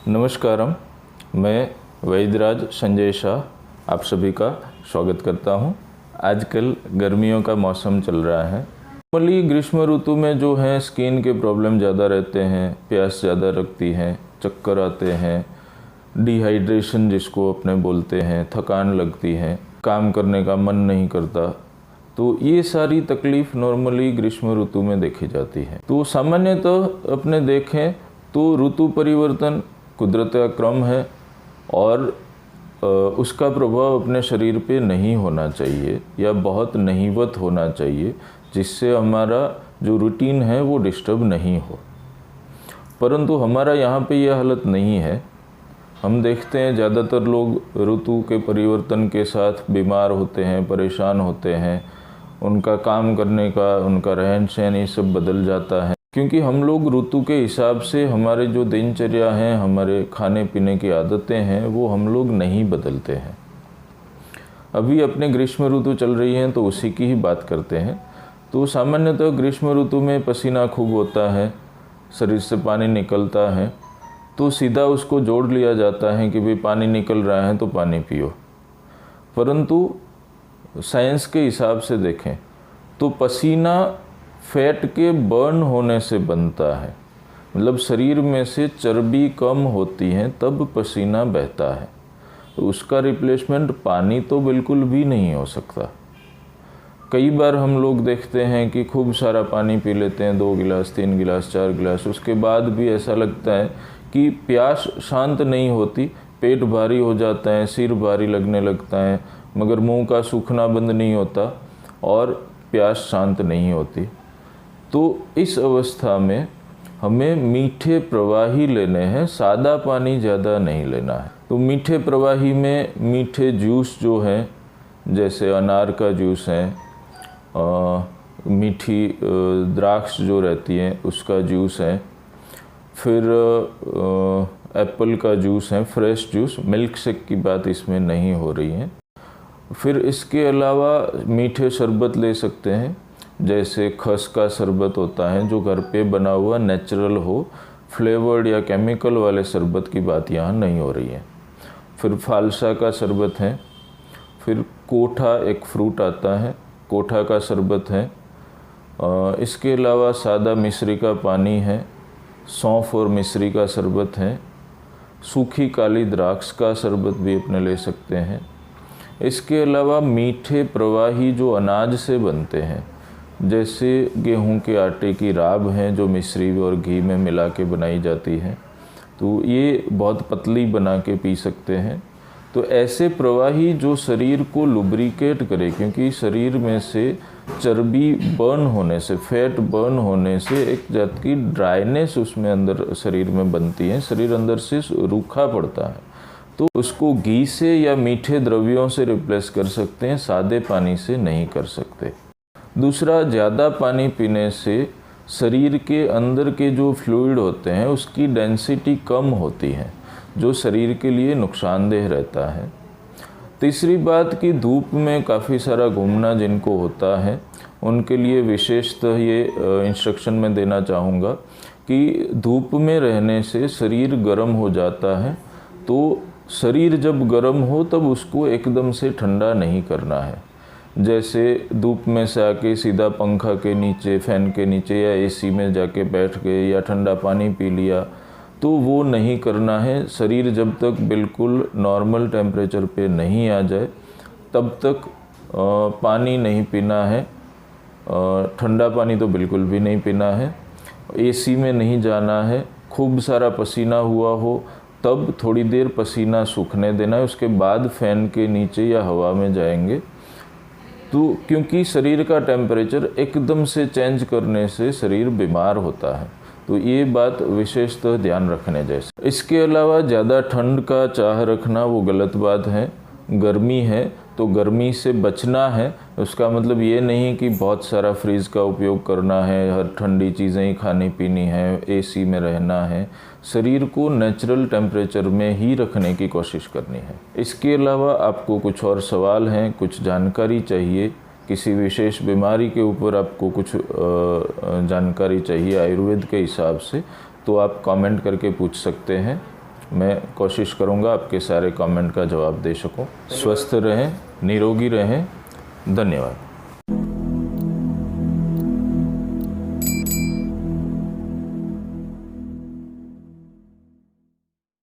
नमस्कारम, मैं वैद्यराज संजय शाह आप सभी का स्वागत करता हूं। आजकल गर्मियों का मौसम चल रहा है। नॉर्मली ग्रीष्म ऋतु में जो है स्किन के प्रॉब्लम ज़्यादा रहते हैं, प्यास ज़्यादा लगती है, चक्कर आते हैं, डिहाइड्रेशन जिसको अपने बोलते हैं, थकान लगती है, काम करने का मन नहीं करता। तो ये सारी तकलीफ़ नॉर्मली ग्रीष्म ऋतु में देखी जाती है। तो सामान्यतः अपने देखें तो ऋतु परिवर्तन कुदरत का क्रम है और उसका प्रभाव अपने शरीर पे नहीं होना चाहिए या बहुत नहीवत होना चाहिए, जिससे हमारा जो रूटीन है वो डिस्टर्ब नहीं हो। परंतु हमारा यहाँ पे यह हालत नहीं है। हम देखते हैं ज़्यादातर लोग ऋतु के परिवर्तन के साथ बीमार होते हैं, परेशान होते हैं, उनका काम करने का, उनका रहन सहन ये सब बदल जाता है, क्योंकि हम लोग ऋतु के हिसाब से हमारे जो दिनचर्या हैं, हमारे खाने पीने की आदतें हैं, वो हम लोग नहीं बदलते हैं। अभी अपने ग्रीष्म ऋतु चल रही है तो उसी की ही बात करते हैं। तो सामान्यतः ग्रीष्म ऋतु में पसीना खूब होता है, शरीर से पानी निकलता है, तो सीधा उसको जोड़ लिया जाता है कि भाई पानी निकल रहा है तो पानी पियो। परंतु साइंस के हिसाब से देखें तो पसीना फैट के बर्न होने से बनता है, मतलब शरीर में से चर्बी कम होती है तब पसीना बहता है। तो उसका रिप्लेसमेंट पानी तो बिल्कुल भी नहीं हो सकता। कई बार हम लोग देखते हैं कि खूब सारा पानी पी लेते हैं, 2 गिलास 3 गिलास 4 गिलास, उसके बाद भी ऐसा लगता है कि प्यास शांत नहीं होती, पेट भारी हो जाता है, सिर भारी लगने लगता है, मगर मुंह का सूखना बंद नहीं होता और प्यास शांत नहीं होती। तो इस अवस्था में हमें मीठे प्रवाही लेने हैं, सादा पानी ज़्यादा नहीं लेना है। तो मीठे प्रवाही में मीठे जूस जो हैं, जैसे अनार का जूस है, मीठी द्राक्ष जो रहती है उसका जूस है, फिर एप्पल का जूस है, फ्रेश जूस, मिल्क शेक की बात इसमें नहीं हो रही है। फिर इसके अलावा मीठे शरबत ले सकते हैं, जैसे खस का शरबत होता है जो घर पे बना हुआ नेचुरल हो, फ्लेवर्ड या केमिकल वाले शरबत की बात यहाँ नहीं हो रही है। फिर फालसा का शरबत है, फिर कोठा एक फ्रूट आता है, कोठा का शरबत है। इसके अलावा सादा मिश्री का पानी है, सौंफ और मिश्री का शरबत है, सूखी काली द्राक्ष का शरबत भी अपने ले सकते हैं। इसके अलावा मीठे प्रवाही जो अनाज से बनते हैं, जैसे गेहूं के आटे की राब है जो मिश्री और घी में मिला के बनाई जाती है, तो ये बहुत पतली बना के पी सकते हैं। तो ऐसे प्रवाही जो शरीर को लुब्रिकेट करे, क्योंकि शरीर में से चर्बी बर्न होने से, फैट बर्न होने से एक जात की ड्राइनेस उसमें अंदर शरीर में बनती है, शरीर अंदर से रूखा पड़ता है। तो उसको घी से या मीठे द्रव्यों से रिप्लेस कर सकते हैं, सादे पानी से नहीं कर सकते। दूसरा, ज़्यादा पानी पीने से शरीर के अंदर के जो फ्लूइड होते हैं उसकी डेंसिटी कम होती है, जो शरीर के लिए नुकसानदेह रहता है। तीसरी बात कि धूप में काफ़ी सारा घूमना जिनको होता है उनके लिए विशेषतः ये इंस्ट्रक्शन मैं देना चाहूँगा कि धूप में रहने से शरीर गर्म हो जाता है। तो शरीर जब गर्म हो तब उसको एकदम से ठंडा नहीं करना है। जैसे धूप में से आके सीधा पंखा के नीचे, फैन के नीचे या एसी में जाके बैठ गए या ठंडा पानी पी लिया, तो वो नहीं करना है। शरीर जब तक बिल्कुल नॉर्मल टेम्परेचर पे नहीं आ जाए तब तक पानी नहीं पीना है। ठंडा पानी तो बिल्कुल भी नहीं पीना है। एसी में नहीं जाना है। खूब सारा पसीना हुआ हो तब थोड़ी देर पसीना सूखने देना है, उसके बाद फैन के नीचे या हवा में जाएंगे। तो क्योंकि शरीर का टेम्परेचर एकदम से चेंज करने से शरीर बीमार होता है, तो ये बात विशेषतः ध्यान रखने जैसे। इसके अलावा ज़्यादा ठंड का चाह रखना वो गलत बात है। गर्मी है तो गर्मी से बचना है। उसका मतलब ये नहीं कि बहुत सारा फ्रिज का उपयोग करना है, हर ठंडी चीज़ें ही खानी पीनी है, एसी में रहना है। शरीर को नेचुरल टेम्परेचर में ही रखने की कोशिश करनी है। इसके अलावा आपको कुछ और सवाल हैं, कुछ जानकारी चाहिए, किसी विशेष बीमारी के ऊपर आपको कुछ जानकारी चाहिए आयुर्वेद के हिसाब से, तो आप कमेंट करके पूछ सकते हैं। मैं कोशिश करूँगा आपके सारे कमेंट का जवाब दे सकूँ। स्वस्थ रहें, निरोगी रहें। धन्यवाद।